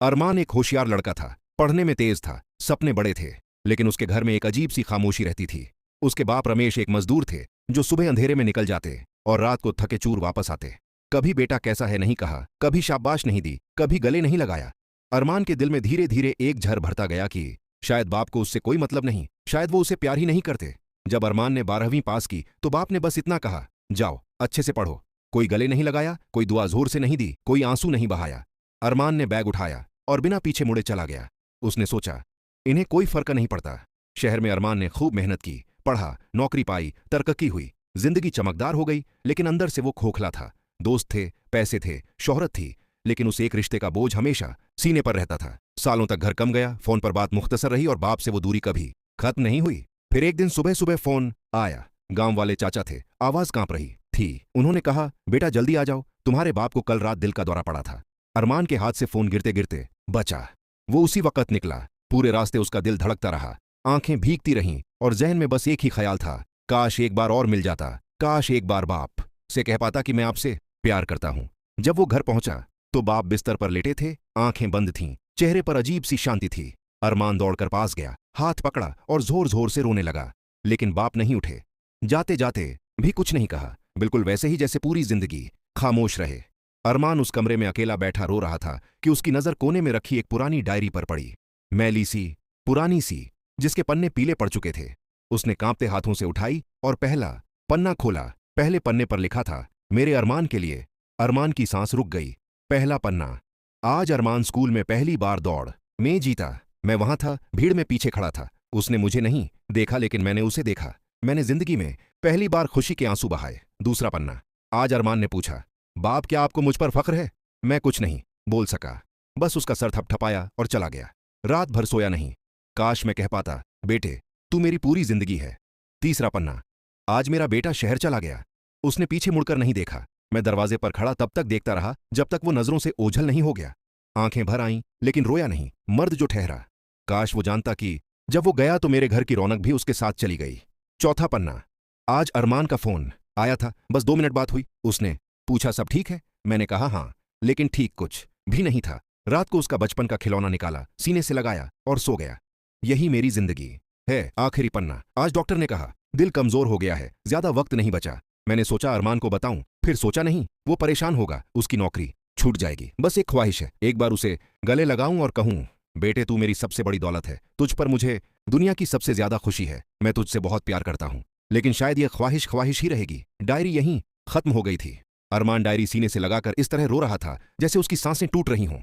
अरमान एक होशियार लड़का था, पढ़ने में तेज था, सपने बड़े थे। लेकिन उसके घर में एक अजीब सी खामोशी रहती थी। उसके बाप रमेश एक मजदूर थे जो सुबह अंधेरे में निकल जाते और रात को थके चूर वापस आते। कभी बेटा कैसा है नहीं कहा, कभी शाबाश नहीं दी, कभी गले नहीं लगाया। अरमान के दिल में धीरे धीरे एक झर भरता गया कि शायद बाप को उससे कोई मतलब नहीं, शायद वो उसे प्यार ही नहीं करते। जब अरमान ने 12वीं पास की तो बाप ने बस इतना कहा, जाओ अच्छे से पढ़ो। कोई गले नहीं लगाया, कोई दुआ जोर से नहीं दी, कोई आंसू नहीं बहाया। अरमान ने बैग उठाया और बिना पीछे मुड़े चला गया। उसने सोचा, इन्हें कोई फर्क नहीं पड़ता। शहर में अरमान ने खूब मेहनत की, पढ़ा, नौकरी पाई, तरक्की हुई, जिंदगी चमकदार हो गई। लेकिन अंदर से वो खोखला था। दोस्त थे, पैसे थे, शोहरत थी, लेकिन उस एक रिश्ते का बोझ हमेशा सीने पर रहता था। सालों तक घर कम गया, फोन पर बात मुख्तसर रही और बाप से वो दूरी कभी खत्म नहीं हुई। फिर एक दिन सुबह सुबह फोन आया। गांव वाले चाचा थे, आवाज कांप रही थी। उन्होंने कहा, बेटा जल्दी आ जाओ, तुम्हारे बाप को कल रात दिल का दौरा पड़ा था। अरमान के हाथ से फोन गिरते गिरते बचा। वो उसी वक्त निकला। पूरे रास्ते उसका दिल धड़कता रहा, आंखें भीगती रहीं और जहन में बस एक ही ख्याल था, काश एक बार और मिल जाता, काश एक बार बाप से कह पाता कि मैं आपसे प्यार करता हूं। जब वो घर पहुंचा तो बाप बिस्तर पर लेटे थे, आंखें बंद थीं, चेहरे पर अजीब सी शांति थी। अरमान दौड़कर पास गया, हाथ पकड़ा और जोर जोर से रोने लगा। लेकिन बाप नहीं उठे, जाते जाते भी कुछ नहीं कहा, बिल्कुल वैसे ही जैसे पूरी जिंदगी खामोश रहे। अरमान उस कमरे में अकेला बैठा रो रहा था कि उसकी नजर कोने में रखी एक पुरानी डायरी पर पड़ी, मैली सी, पुरानी सी, जिसके पन्ने पीले पड़ चुके थे। उसने कांपते हाथों से उठाई और पहला पन्ना खोला। पहले पन्ने पर लिखा था, मेरे अरमान के लिए। अरमान की सांस रुक गई। पहला पन्ना, आज अरमान स्कूल में पहली बार दौड़ में जीता। मैं वहां था, भीड़ में पीछे खड़ा था। उसने मुझे नहीं देखा लेकिन मैंने उसे देखा। मैंने जिंदगी में पहली बार खुशी के आंसू बहाए। दूसरा पन्ना, आज अरमान ने पूछा, बाप क्या आपको मुझ पर फख्र है? मैं कुछ नहीं बोल सका, बस उसका सर थपथपाया और चला गया। रात भर सोया नहीं, काश मैं कह पाता, बेटे तू मेरी पूरी जिंदगी है। तीसरा पन्ना, आज मेरा बेटा शहर चला गया। उसने पीछे मुड़कर नहीं देखा। मैं दरवाजे पर खड़ा तब तक देखता रहा जब तक वो नजरों से ओझल नहीं हो गया। आंखें भर आईं लेकिन रोया नहीं, मर्द जो ठहरा। काश वो जानता कि जब वो गया तो मेरे घर की रौनक भी उसके साथ चली गई। चौथा पन्ना, आज अरमान का फोन आया था, बस 2 मिनट बात हुई। उसने पूछा, सब ठीक है? मैंने कहा हाँ, लेकिन ठीक कुछ भी नहीं था। रात को उसका बचपन का खिलौना निकाला, सीने से लगाया और सो गया। यही मेरी जिंदगी है। आखिरी पन्ना, आज डॉक्टर ने कहा दिल कमजोर हो गया है, ज्यादा वक्त नहीं बचा। मैंने सोचा अरमान को बताऊं, फिर सोचा नहीं, वो परेशान होगा, उसकी नौकरी छूट जाएगी। बस एक ख्वाहिश है, एक बार उसे गले लगाऊं और कहूं, बेटे तू मेरी सबसे बड़ी दौलत है, तुझ पर मुझे दुनिया की सबसे ज्यादा खुशी है, मैं तुझसे बहुत प्यार करता हूं। लेकिन शायद यह ख्वाहिश ख्वाहिश ही रहेगी। डायरी यहीं खत्म हो गई थी। अरमान डायरी सीने से लगाकर इस तरह रो रहा था जैसे उसकी सांसें टूट रही हों।